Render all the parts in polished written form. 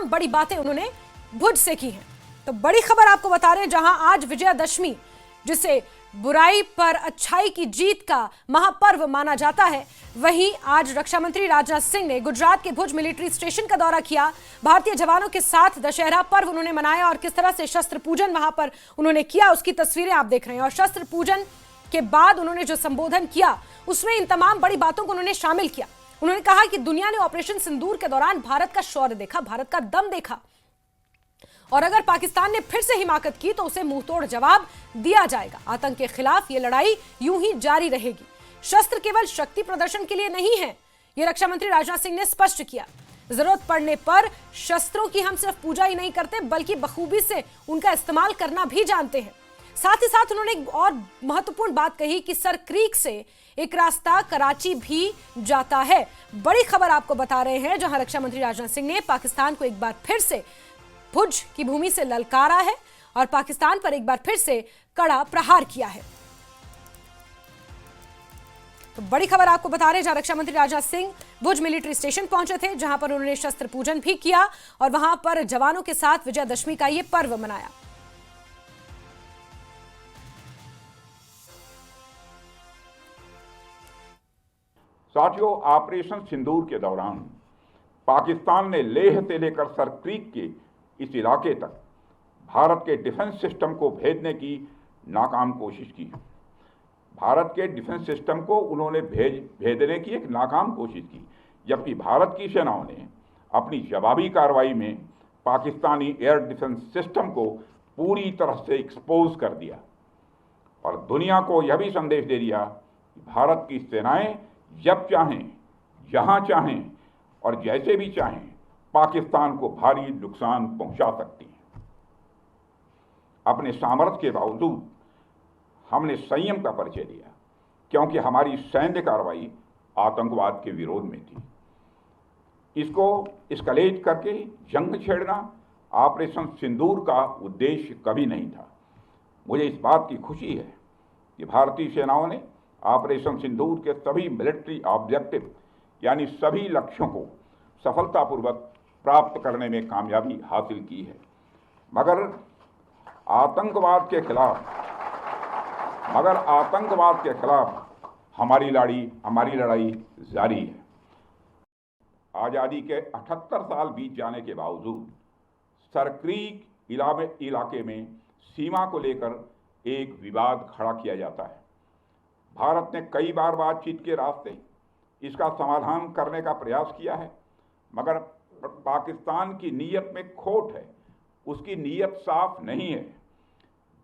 तमाम बड़ी बातें उन्होंने भुज से की हैं। तो बड़ी खबर आपको बता रहे हैं, जहां आज विजयादशमी, जिसे बुराई पर अच्छाई की जीत का महापर्व माना जाता है, वहीं आज रक्षा मंत्री राजनाथ सिंह ने गुजरात के भुज मिलिट्री स्टेशन का दौरा किया। भारतीय जवानों के साथ दशहरा पर्व उन्होंने मनाया और किस तरह से शस्त्र पूजन वहां पर उन्होंने किया, उसकी तस्वीरें आप देख रहे हैं। और शस्त्र पूजन के बाद उन्होंने जो संबोधन किया, उसमें इन तमाम बड़ी बातों को उन्होंने शामिल किया। उन्होंने कहा कि दुनिया ने ऑपरेशन सिंदूर के दौरान भारत का शौर्य देखा, भारत का दम देखा, और अगर पाकिस्तान ने फिर से हिमाकत की तो उसे मुंहतोड़ जवाब दिया जाएगा। आतंक के खिलाफ यह लड़ाई यूं ही जारी रहेगी। शस्त्र केवल शक्ति प्रदर्शन के लिए नहीं है, यह रक्षा मंत्री राजनाथ सिंह ने स्पष्ट किया। जरूरत पड़ने पर शस्त्रों की हम सिर्फ पूजा ही नहीं करते, बल्कि बखूबी से उनका इस्तेमाल करना भी जानते हैं। साथ ही साथ उन्होंने एक और महत्वपूर्ण बात कही कि सर क्रीक से एक रास्ता कराची भी जाता है। बड़ी खबर आपको बता रहे हैं, जहां रक्षा मंत्री राजनाथ सिंह ने पाकिस्तान को एक बार फिर से भुज की भूमि से ललकारा है और पाकिस्तान पर एक बार फिर से कड़ा प्रहार किया है। तो बड़ी खबर आपको बता रहे हैं, जहां रक्षा मंत्री राजनाथ सिंह भुज मिलिट्री स्टेशन पहुंचे थे, जहां पर उन्होंने शस्त्र पूजन भी किया और वहां पर जवानों के साथ विजयादशमी का यह पर्व मनाया। साथियों, ऑपरेशन सिंदूर के दौरान पाकिस्तान ने लेह से लेकर सर क्रीक के इस इलाके तक भारत के डिफेंस सिस्टम को भेजने की नाकाम कोशिश की। भारत के डिफेंस सिस्टम को उन्होंने भेजने की एक नाकाम कोशिश की, जबकि भारत की सेनाओं ने अपनी जवाबी कार्रवाई में पाकिस्तानी एयर डिफेंस सिस्टम को पूरी तरह से एक्सपोज कर दिया और दुनिया को यह भी संदेश दे दिया कि भारत की सेनाएं जब चाहें, जहां चाहें और जैसे भी चाहें पाकिस्तान को भारी नुकसान पहुंचा सकती हैं। अपने सामर्थ्य के बावजूद हमने संयम का परिचय दिया, क्योंकि हमारी सैन्य कार्रवाई आतंकवाद के विरोध में थी। इसको एस्केलेट करके जंग छेड़ना ऑपरेशन सिंदूर का उद्देश्य कभी नहीं था। मुझे इस बात की खुशी है कि भारतीय सेनाओं ने ऑपरेशन सिंदूर के सभी मिलिट्री ऑब्जेक्टिव यानी सभी लक्ष्यों को सफलतापूर्वक प्राप्त करने में कामयाबी हासिल की है। मगर आतंकवाद के खिलाफ हमारी लड़ाई जारी है। आज़ादी के 78 साल बीत जाने के बावजूद सर क्रीक इलाके में सीमा को लेकर एक विवाद खड़ा किया जाता है। भारत ने कई बार बातचीत के रास्ते इसका समाधान करने का प्रयास किया है, मगर पाकिस्तान की नीयत में खोट है, उसकी नीयत साफ नहीं है।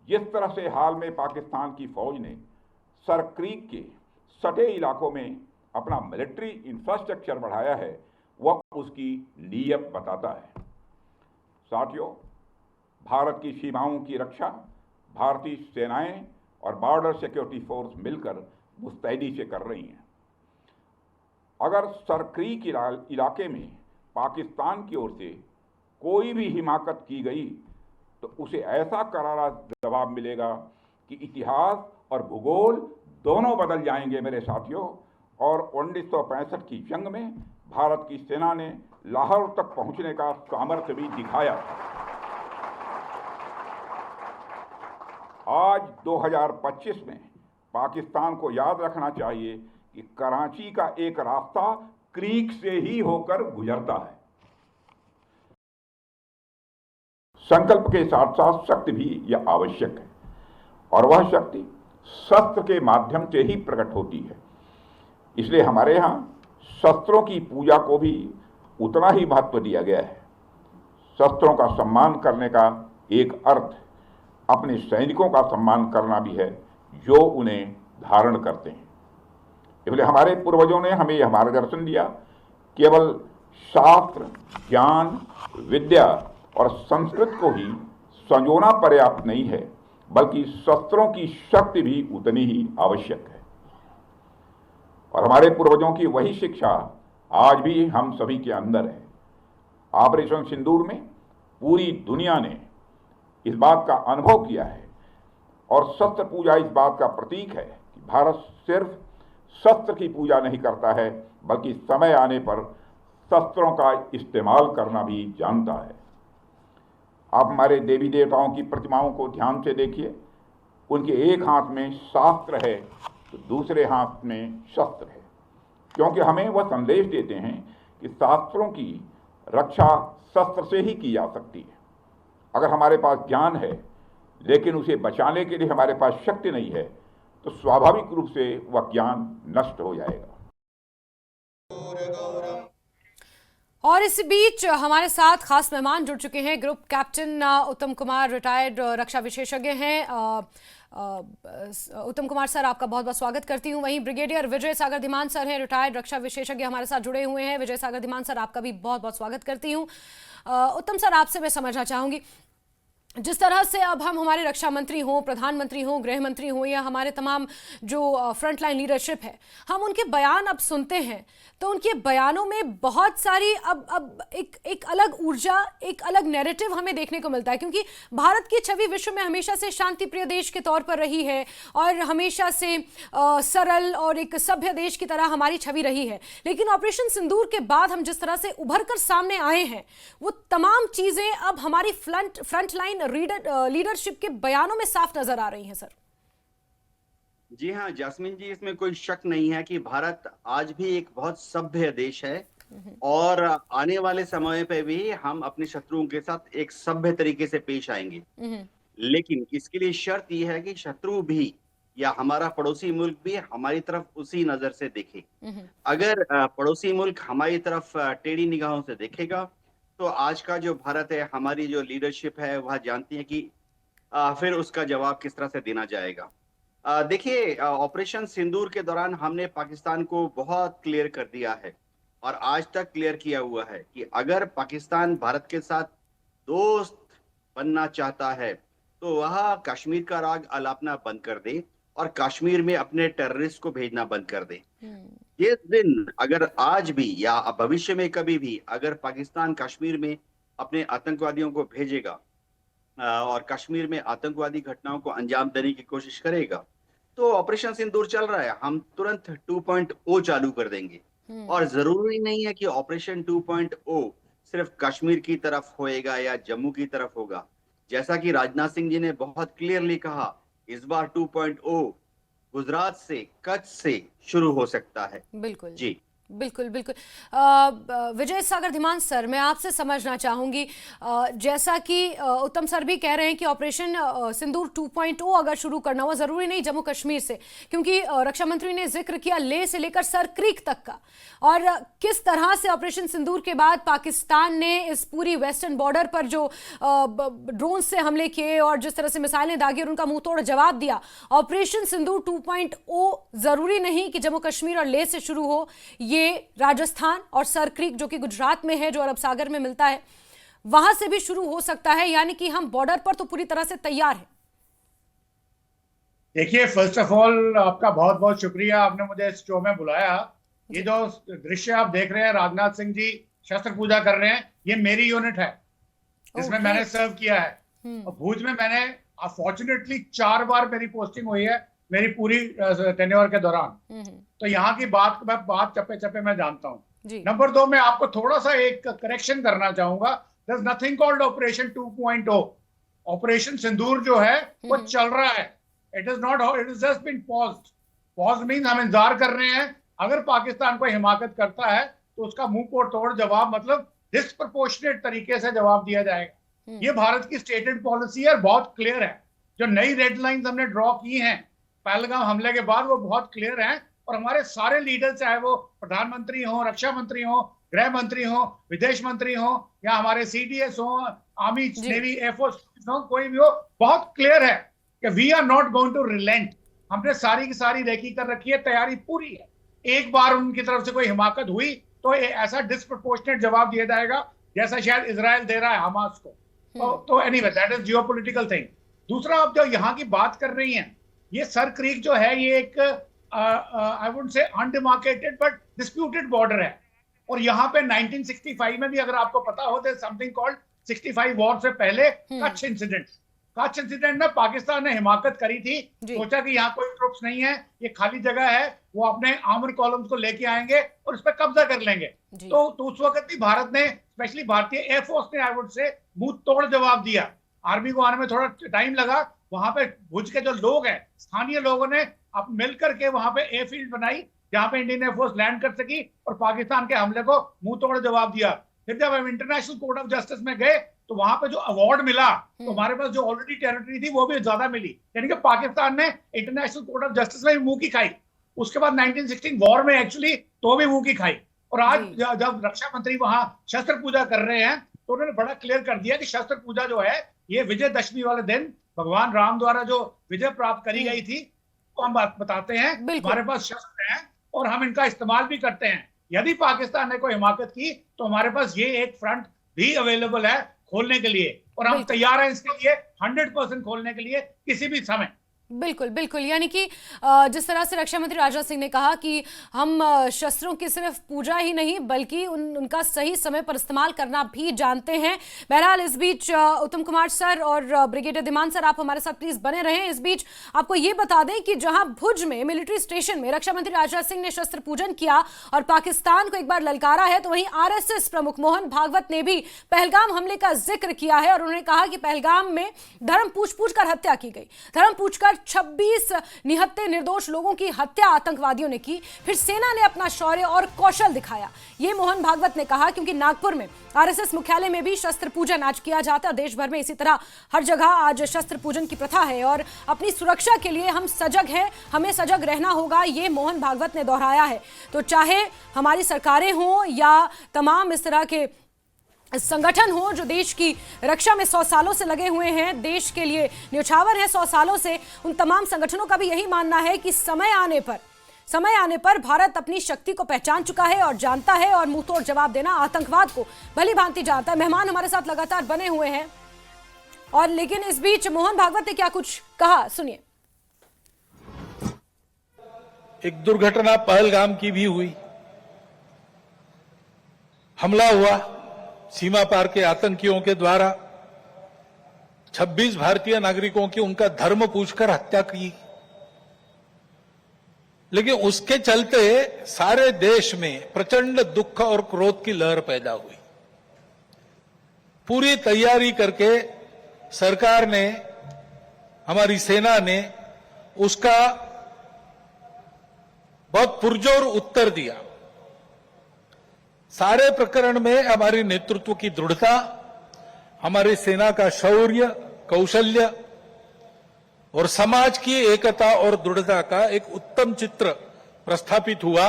जिस तरह से हाल में पाकिस्तान की फौज ने सर क्रीक के सटे इलाकों में अपना मिलिट्री इंफ्रास्ट्रक्चर बढ़ाया है, वह उसकी नीयत बताता है। साथियों, भारत की सीमाओं की रक्षा भारतीय सेनाएं और बॉर्डर सिक्योरिटी फोर्स मिलकर मुस्तैदी से कर रही हैं। अगर सर क्रीक इलाके में पाकिस्तान की ओर से कोई भी हिमाकत की गई तो उसे ऐसा करारा जवाब मिलेगा कि इतिहास और भूगोल दोनों बदल जाएंगे मेरे साथियों। और 1965 की जंग में भारत की सेना ने लाहौर तक पहुंचने का सामर्थ्य भी दिखाया। आज 2025 में पाकिस्तान को याद रखना चाहिए कि कराची का एक रास्ता क्रीक से ही होकर गुजरता है। संकल्प के साथ साथ शक्ति भी यह आवश्यक है, और वह शक्ति शस्त्र के माध्यम से ही प्रकट होती है। इसलिए हमारे यहाँ शस्त्रों की पूजा को भी उतना ही महत्व दिया गया है। शस्त्रों का सम्मान करने का एक अर्थ अपने सैनिकों का सम्मान करना भी है, जो उन्हें धारण करते हैं। इसलिए हमारे पूर्वजों ने हमें यह मार्गदर्शन दिया, केवल शास्त्र, ज्ञान, विद्या और संस्कृत को ही संजोना पर्याप्त नहीं है, बल्कि शस्त्रों की शक्ति भी उतनी ही आवश्यक है। और हमारे पूर्वजों की वही शिक्षा आज भी हम सभी के अंदर है। ऑपरेशन सिंदूर में पूरी दुनिया ने इस बात का अनुभव किया है, और शस्त्र पूजा इस बात का प्रतीक है कि भारत सिर्फ शस्त्र की पूजा नहीं करता है, बल्कि समय आने पर शस्त्रों का इस्तेमाल करना भी जानता है। आप हमारे देवी देवताओं की प्रतिमाओं को ध्यान से देखिए, उनके एक हाथ में शास्त्र है तो दूसरे हाथ में शस्त्र है, क्योंकि हमें वह संदेश देते हैं कि शास्त्रों की रक्षा शस्त्र से ही की जा सकती है। अगर हमारे पास ज्ञान है लेकिन उसे बचाने के लिए हमारे पास शक्ति नहीं है तो स्वाभाविक रूप से वह ज्ञान नष्ट हो जाएगा। और इस बीच हमारे साथ खास मेहमान जुड़ चुके हैं। ग्रुप कैप्टन उत्तम कुमार रिटायर्ड रक्षा विशेषज्ञ हैं। उत्तम कुमार सर, आपका बहुत बहुत स्वागत करती हूं। वहीं ब्रिगेडियर विजय सागर धीमान सर हैं, रिटायर्ड रक्षा विशेषज्ञ, हमारे साथ जुड़े हुए हैं। विजय सागर धीमान सर, आपका भी बहुत बहुत स्वागत करती हूं। उत्तम सर, आपसे मैं समझना चाहूंगी, जिस तरह से अब हम हमारे रक्षा मंत्री हों, प्रधानमंत्री हों, गृह मंत्री हों, या हमारे तमाम जो फ्रंटलाइन लीडरशिप है, हम उनके बयान अब सुनते हैं तो उनके बयानों में बहुत सारी अब एक अलग ऊर्जा, एक अलग नैरेटिव हमें देखने को मिलता है, क्योंकि भारत की छवि विश्व में हमेशा से शांति प्रिय देश के तौर पर रही है और हमेशा से सरल और एक सभ्य देश की तरह हमारी छवि रही है। लेकिन ऑपरेशन सिंदूर के बाद हम जिस तरह से उभर कर सामने आए हैं, वो तमाम चीजें अब हमारी फ्रंटलाइन लीडरशिप के बयानों में साफ नजर आ रही हैं। सर जी हाँ जास्मीन जी, इसमें कोई शक नहीं है कि भारत आज भी एक बहुत सभ्य देश है और आने वाले समय पे भी हम अपने शत्रुओं के साथ एक सभ्य तरीके से पेश आएंगे। लेकिन इसके लिए शर्त यह है कि शत्रु भी या हमारा पड़ोसी मुल्क भी हमारी तरफ उसी नजर से देखे। अगर पड़ोसी मुल्क हमारी तरफ टेढ़ी निगाहों से देखेगा तो आज का जो भारत है, हमारी जो लीडरशिप है, वह जानती है कि फिर उसका जवाब किस तरह से देना जाएगा। देखिए, ऑपरेशन सिंदूर के दौरान हमने पाकिस्तान को बहुत क्लियर कर दिया है और आज तक क्लियर किया हुआ है कि अगर पाकिस्तान भारत के साथ दोस्त बनना चाहता है तो वह कश्मीर का राग अलापना बंद कर दे और कश्मीर में अपने टेररिस्ट को भेजना बंद कर दे। ये दिन अगर आज भी या भविष्य में कभी भी अगर पाकिस्तान कश्मीर में अपने आतंकवादियों को भेजेगा और कश्मीर में आतंकवादी घटनाओं को अंजाम देने की कोशिश करेगा तो ऑपरेशन सिंदूर चल रहा है, हम तुरंत 2.0 चालू कर देंगे। और जरूरी नहीं है कि ऑपरेशन 2.0 सिर्फ कश्मीर की तरफ होएगा या जम्मू की तरफ होगा। जैसा कि राजनाथ सिंह जी ने बहुत क्लियरली कहा, इस बार 2.0 गुजरात से, कच्छ से शुरू हो सकता है। बिल्कुल जी, बिल्कुल बिल्कुल। विजय सागर धीमान सर, मैं आपसे समझना चाहूंगी, जैसा कि उत्तम सर भी कह रहे हैं कि ऑपरेशन सिंदूर 2.0 अगर शुरू करना हुआ, जरूरी नहीं जम्मू कश्मीर से, क्योंकि रक्षा मंत्री ने जिक्र किया लेह से लेकर सर क्रीक तक का, और किस तरह से ऑपरेशन सिंदूर के बाद पाकिस्तान ने इस पूरी वेस्टर्न बॉर्डर पर जो ड्रोन से हमले किए और जिस तरह से मिसाइलें दागी और उनका मुंह तोड़ जवाब दिया। ऑपरेशन सिंदूर 2.0 जरूरी नहीं कि जम्मू कश्मीर और लेह से शुरू हो, ये राजस्थान और सर क्रीक जो कि गुजरात में है, जो अरब सागर में मिलता है, वहां से भी शुरू हो सकता है। यानी कि हम बॉर्डर पर तो पूरी तरह से तैयार हैं। देखिए, फर्स्ट ऑफ ऑल आपका बहुत बहुत शुक्रिया, आपने मुझे इस शो में बुलाया। ये जो दृश्य आप देख रहे हैं, राजनाथ सिंह जी शस्त्र पूजा कर रहे हैं, ये मेरी यूनिट है जिसमें मैंने सर्व किया है। और भूज में मैंने फॉर्चुनेटली 4 बार मेरी पोस्टिंग हुई है मेरी पूरी टेन्योर के दौरान। तो यहाँ की बात चप्पे चप्पे मैं जानता हूँ। नंबर 2 में आपको थोड़ा सा एक करेक्शन करना चाहूंगा। There is nothing called operation 2.0। Operation Sindoor जो है वो चल रहा है। It is not, it is just been paused. Pause mean हम इंतजार कर रहे हैं, अगर पाकिस्तान को हिमाकत करता है तो उसका मुंह को तोड़ जवाब, मतलब डिस्प्रपोर्शनेट तरीके से जवाब दिया जाएगा। ये भारत की स्टेटेड पॉलिसी है, बहुत क्लियर है। जो नई रेड लाइंस हमने ड्रॉ की हैं पहलगाम हमले के बाद, वो बहुत क्लियर हैं। और हमारे सारे लीडर, चाहे वो प्रधानमंत्री हो, रक्षा मंत्री हो, गृह मंत्री हो, विदेश मंत्री हो, या हमारे सीडीएस हो, आर्मी, नेवी, एयरफोर्स हो, कोई भी हो, बहुत क्लियर है कि we are not going to relent. हमने सारी की सारी रेकी कर रखी है, तैयारी पूरी है। एक बार उनकी तरफ से कोई हिमाकत हुई तो ऐसा डिस्प्रपोर्शनेट जवाब दिया जाएगा जैसा शायद इजराइल दे रहा है हमास को। तो anyway, that is geopolitical thing. दूसरा, आप जो यहाँ की बात कर रही हैं, ये सर क्रीक जो है, ये एक I would say undemarcated but disputed border है। और यहाँ पे 1965 में भी, अगर आपको पता हो, समथिंग कॉल्ड 65 वॉर से पहले कच्छ इंसिडेंट। कच्छ इंसिडेंट में पाकिस्तान ने हिमाकत करी थी, जी। सोचा कि यहाँ कोई ट्रुप्स नहीं है, ये खाली जगह है, वो अपने आर्मर कॉलम्स को लेके आएंगे और उस पर कब्जा कर लेंगे। जी। तो उस वक्त भी भारत ने, स्पेशली भारतीय एयरफोर्स ने, आई वुड से, मुंह तोड़ जवाब दिया। आर्मी को आने में थोड़ा टाइम लगा। वहां पे भुज के जो लोग हैं, स्थानीय लोगों ने अब मिलकर के वहां पे एयरफील्ड बनाई जहां पे इंडियन एयरफोर्स लैंड कर सकी और पाकिस्तान के हमले को मुंह तोड़ जवाब दिया। फिर जब हम इंटरनेशनल कोर्ट ऑफ जस्टिस में गए तो वहां पे जो अवार्ड मिला, तो हमारे पास जो ऑलरेडी टेरिटरी थी वो भी ज्यादा मिली, यानी कि पाकिस्तान ने इंटरनेशनल कोर्ट ऑफ जस्टिस में भी मुंह की खाई। उसके बाद 1916 वॉर में एक्चुअली तो भी मुंह की खाई। और आज जब रक्षा मंत्री वहां शस्त्र पूजा कर रहे हैं तो उन्होंने बड़ा क्लियर कर दिया कि शस्त्र पूजा जो है ये विजयदशमी वाले दिन भगवान राम द्वारा जो विजय प्राप्त करी गई थी वो हम बताते हैं। हमारे पास शस्त्र हैं और हम इनका इस्तेमाल भी करते हैं। यदि पाकिस्तान ने कोई हिमाकत की तो हमारे पास ये एक फ्रंट भी अवेलेबल है खोलने के लिए, और हम तैयार हैं इसके लिए 100% खोलने के लिए किसी भी समय। बिल्कुल बिल्कुल, यानी कि जिस तरह से रक्षा मंत्री राजनाथ सिंह ने कहा कि हम शस्त्रों की सिर्फ पूजा ही नहीं बल्कि उनका सही समय पर इस्तेमाल करना भी जानते हैं। बहरहाल इस बीच उत्तम कुमार सर और ब्रिगेडियर धीमान सर आप हमारे साथ प्लीज बने रहें। इस बीच आपको ये बता दें कि जहां भुज में मिलिट्री स्टेशन में रक्षा मंत्री राजनाथ सिंह ने शस्त्र पूजन किया और पाकिस्तान को एक बार ललकारा है, तो वहीं RSS प्रमुख मोहन भागवत ने भी पहलगाम हमले का जिक्र किया है और उन्होंने कहा कि पहलगाम में धर्म पूछ कर हत्या की गई। धर्म पूछकर 26 निहत्थे निर्दोष लोगों की हत्या आतंकवादियों ने की। फिर सेना ने अपना शौर्य और कौशल दिखाया, ये मोहन भागवत ने कहा, क्योंकि नागपुर में RSS मुख्यालय में भी शस्त्र पूजन आज किया जाता है। देश भर में इसी तरह हर जगह आज शस्त्र पूजन की प्रथा है और अपनी सुरक्षा के लिए हम सजग हैं, हमें सजग रहना होगा, ये मोहन भागवत ने दोहराया है। तो चाहे हमारी सरकारें हों या तमाम इस तरह के संगठन हो जो देश की रक्षा में 100 सालों से लगे हुए हैं, देश के लिए न्यौछावर है 100 सालों से, उन तमाम संगठनों का भी यही मानना है कि समय आने पर भारत अपनी शक्ति को पहचान चुका है और जानता है और मुंह तोड़ जवाब देना आतंकवाद को भली भांति जानता है। मेहमान हमारे साथ लगातार बने हुए हैं और लेकिन इस बीच मोहन भागवत ने क्या कुछ कहा, सुनिए। एक दुर्घटना पहलगाम की भी हुई, हमला हुआ सीमा पार के आतंकियों के द्वारा, 26 भारतीय नागरिकों की उनका धर्म पूछकर हत्या की। लेकिन उसके चलते सारे देश में प्रचंड दुख और क्रोध की लहर पैदा हुई। पूरी तैयारी करके सरकार ने, हमारी सेना ने उसका बहुत पुरजोर उत्तर दिया। सारे प्रकरण में हमारी नेतृत्व की दृढ़ता, हमारी सेना का शौर्य, कौशल्य और समाज की एकता और दृढ़ता का एक उत्तम चित्र प्रस्थापित हुआ।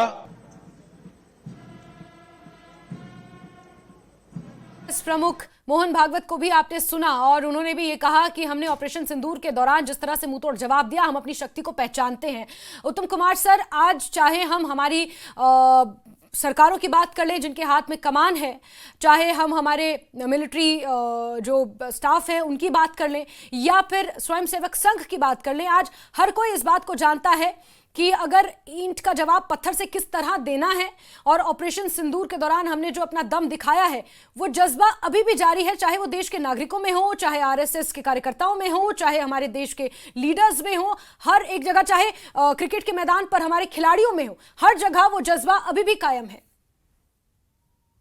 प्रमुख मोहन भागवत को भी आपने सुना और उन्होंने भी ये कहा कि हमने ऑपरेशन सिंदूर के दौरान जिस तरह से मुंहतोड़ जवाब दिया, हम अपनी शक्ति को पहचानते हैं। उत्तम कुमार सर, आज चाहे हम हमारी सरकारों की बात कर लें जिनके हाथ में कमान है, चाहे हम हमारे मिलिट्री जो स्टाफ है उनकी बात कर लें या फिर स्वयंसेवक संघ की बात कर लें, आज हर कोई इस बात को जानता है कि अगर ईंट का जवाब पत्थर से किस तरह देना है और ऑपरेशन सिंदूर के दौरान हमने जो अपना दम दिखाया है वो जज्बा अभी भी जारी है, चाहे वो देश के नागरिकों में हो, चाहे RSS के कार्यकर्ताओं में हो, चाहे हमारे देश के लीडर्स में हो, हर एक जगह, चाहे क्रिकेट के मैदान पर हमारे खिलाड़ियों में हो, हर जगह वो जज्बा अभी भी कायम है।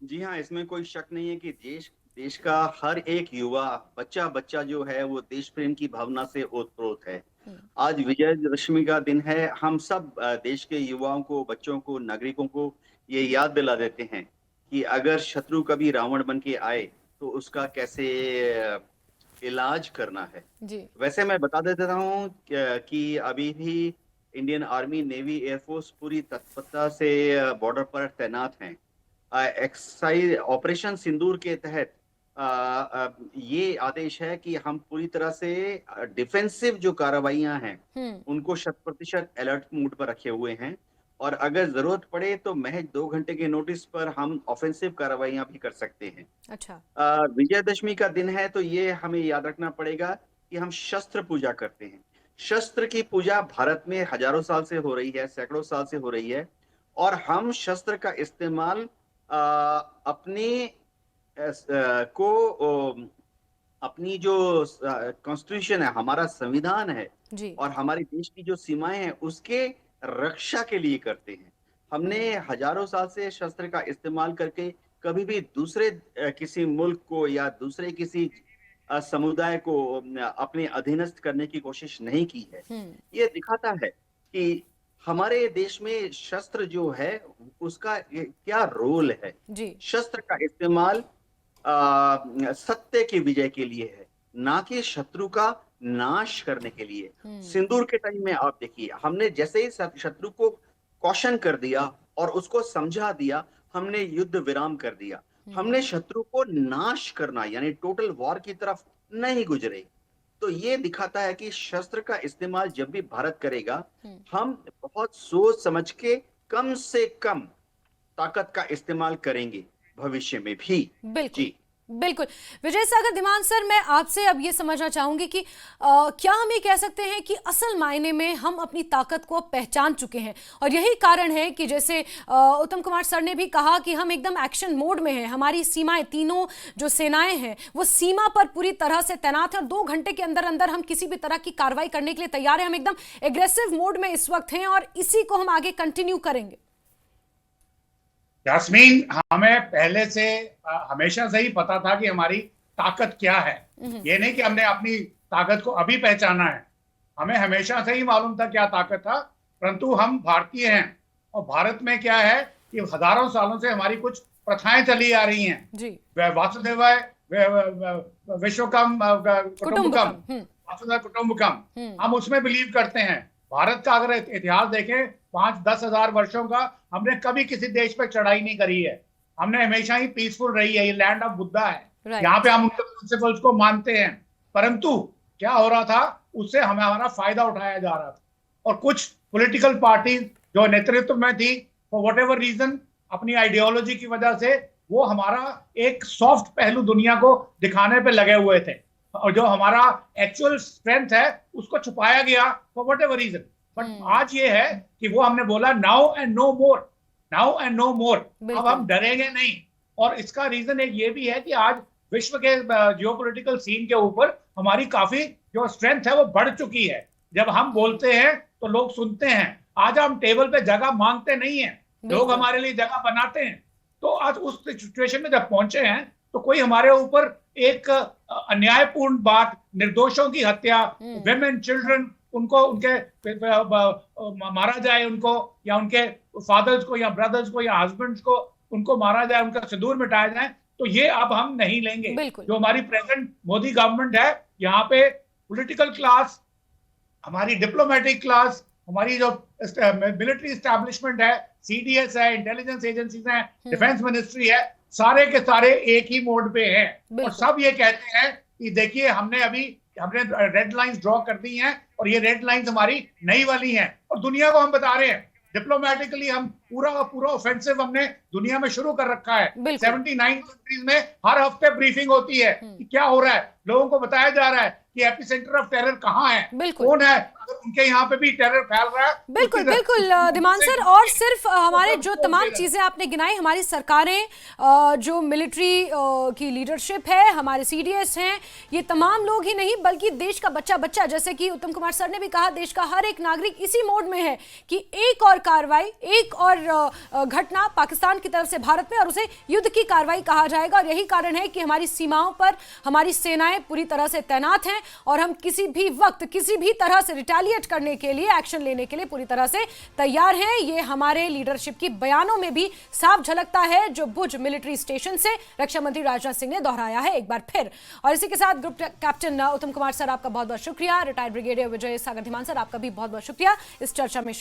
जी हाँ, इसमें कोई शक नहीं है कि देश का हर एक युवा बच्चा जो है वो देश प्रेम की भावना से ओतप्रोत है। आज विजयदशमी का दिन है। हम सब देश के युवाओं को, बच्चों को, नागरिकों को ये याद दिला देते हैं कि अगर शत्रु कभी रावण बन के आए तो उसका कैसे इलाज करना है। जी। वैसे मैं बता देता हूँ कि अभी भी इंडियन आर्मी, नेवी, एयरफोर्स पूरी तत्परता से बॉर्डर पर तैनात हैं। एक्सरसाइज ऑपरेशन सिंदूर के तहत ये आदेश है कि हम पूरी तरह से डिफेंसिव जो कार्रवाइयां हैं उनको 100% अलर्ट मोड पर रखे हुए हैं और अगर जरूरत पड़े तो महज 2 घंटे के नोटिस पर हम ऑफेंसिव कार्रवाइयां भी कर सकते हैं। अच्छा, विजयदशमी का दिन है तो ये हमें याद रखना पड़ेगा कि हम शस्त्र पूजा करते हैं। शस्त्र की पूजा भारत में हजारों साल से हो रही है, सैकड़ों साल से हो रही है और हम शस्त्र का इस्तेमाल अपने को अपनी जो कॉन्स्टिट्यूशन है, हमारा संविधान है जी। और हमारे देश की जो सीमाएं हैं उसके रक्षा के लिए करते हैं। हमने हजारों साल से शस्त्र का इस्तेमाल करके कभी भी दूसरे किसी मुल्क को या दूसरे किसी समुदाय को अपने अधीनस्थ करने की कोशिश नहीं की है। ये दिखाता है कि हमारे देश में शस्त्र जो है उसका क्या रोल है। जी। शस्त्र का इस्तेमाल सत्य की विजय के लिए है, ना कि शत्रु का नाश करने के लिए। सिंदूर के टाइम में आप देखिए, हमने जैसे ही शत्रु को कौशन कर दिया और उसको समझा दिया, हमने युद्ध विराम कर दिया। हमने शत्रु को नाश करना यानी टोटल वॉर की तरफ नहीं गुजरे। तो ये दिखाता है कि शस्त्र का इस्तेमाल जब भी भारत करेगा, हम बहुत सोच समझ के कम से कम ताकत का इस्तेमाल करेंगे भविष्य में भी। बिल्कुल बिल्कुल। विजय सागर धीमान सर, मैं आपसे अब ये समझना चाहूंगी कि क्या हम ये कह सकते हैं कि असल मायने में हम अपनी ताकत को पहचान चुके हैं, और यही कारण है कि जैसे उत्तम कुमार सर ने भी कहा कि हम एकदम एक्शन मोड में हैं। हमारी सीमाएं, तीनों जो सेनाएं हैं वो सीमा पर पूरी तरह से तैनात हैं और 2 घंटे के अंदर अंदर हम किसी भी तरह की कार्रवाई करने के लिए तैयार हैं। हम एकदम एग्रेसिव मोड में इस वक्त हैं और इसी को हम आगे कंटिन्यू करेंगे। यास्मीन, हमें पहले से हमेशा से ही पता था कि हमारी ताकत क्या है। ये नहीं कि हमने अपनी ताकत को अभी पहचाना है, हमें हमेशा से ही मालूम था क्या ताकत था। परंतु हम भारतीय हैं और भारत में क्या है कि हजारों सालों से हमारी कुछ प्रथाएं चली आ रही हैं जी। वासुदेवाय विश्वकर्म कुटुंबकम, वासुदेव कुटुंबकम, हम उसमें बिलीव करते हैं। भारत का अगर इतिहास देखें 5-10 हजार वर्षों का, हमने कभी किसी देश पर चढ़ाई नहीं करी है। हमने हमेशा ही पीसफुल रही है। ये लैंड ऑफ बुद्धा है, यहाँ पे हम उनके प्रिंसिपल्स को मानते हैं। परंतु क्या हो रहा था, उससे हमारा फायदा उठाया जा रहा था और कुछ पॉलिटिकल पार्टी जो नेतृत्व में थी, फॉर व्हाट एवर रीजन, अपनी आइडियोलॉजी की वजह से वो हमारा एक सॉफ्ट पहलू दुनिया को दिखाने पे लगे हुए थे और जो हमारा एक्चुअल स्ट्रेंथ है उसको छुपाया गया for whatever reason. But आज ये है कि वो हमने बोला now and no more, now and no more. अब हम डरेंगे नहीं। और इसका रीजन एक ये भी है कि आज विश्व के जियोपॉलिटिकल सीन के ऊपर हमारी काफी जो स्ट्रेंथ है वो बढ़ चुकी है। जब हम बोलते हैं तो लोग सुनते हैं। आज हम टेबल पे जगह मांगते नहीं है, लोग हमारे लिए जगह बनाते हैं। तो आज उस सिचुएशन में जब पहुंचे हैं तो कोई हमारे ऊपर एक अन्यायपूर्ण बात, निर्दोषों की हत्या, विमेन, चिल्ड्रन, उनको उनके मारा जाए, उनको या उनके फादर्स को या ब्रदर्स को या हस्बैंड्स को उनको मारा जाए, उनका सिंदूर मिटाया जाए, तो ये अब हम नहीं लेंगे। जो हमारी प्रेजेंट मोदी गवर्नमेंट है, यहाँ पे पॉलिटिकल क्लास, हमारी डिप्लोमेटिक क्लास, हमारी जो मिलिट्री एस्टैब्लिशमेंट है, सीडीएस है, इंटेलिजेंस एजेंसीज हैं, डिफेंस मिनिस्ट्री है, सारे के सारे एक ही मोड पे हैं और सब ये कहते हैं कि देखिए हमने रेड लाइंस ड्रॉ कर दी हैं और ये रेड लाइंस हमारी नई वाली हैं और दुनिया को हम बता रहे हैं। डिप्लोमेटिकली हम पूरा ऑफेंसिव हमने दुनिया में शुरू कर रखा है। 79 कंट्रीज में हर हफ्ते ब्रीफिंग होती है कि क्या हो रहा है, लोगों को बताया जा रहा है कि एपिसेंटर ऑफ टेरर कहाँ है, कौन है, अगर उनके यहाँ पे भी टेरर फैल रहा है। बिल्कुल बिल्कुल धीमान सर, और सिर्फ हमारे जो तमाम चीजें आपने गिनाई, हमारी सरकारें, जो मिलिट्री की लीडरशिप है, हमारे सीडीएस हैं, ये तमाम लोग ही नहीं बल्कि देश का बच्चा बच्चा, जैसे कि उत्तम कुमार सर ने भी कहा, देश का हर एक नागरिक इसी मोड में है कि एक और कार्रवाई, एक और घटना पाकिस्तान की तरफ से भारत में और उसे युद्ध की कार्रवाई कहा जाएगा। और यही कारण है कि हमारी सीमाओं पर हमारी सेनाएं पूरी तरह से तैनात हैं और हम किसी भी वक्त किसी भी तरह से रिटेलिएट करने के लिए, एक्शन लेने के लिए पूरी तरह से तैयार हैं। ये हमारे लीडरशिप की बयानों में भी साफ झलकता है, जो भुज मिलिट्री स्टेशन से रक्षा मंत्री राजनाथ सिंह ने दोहराया है एक बार फिर। और इसी के साथ ग्रुप कैप्टन उत्तम कुमार सर, आपका बहुत बहुत शुक्रिया। रिटायर्ड ब्रिगेडियर विजय सागर धीमान सर, आपका भी बहुत बहुत शुक्रिया इस चर्चा में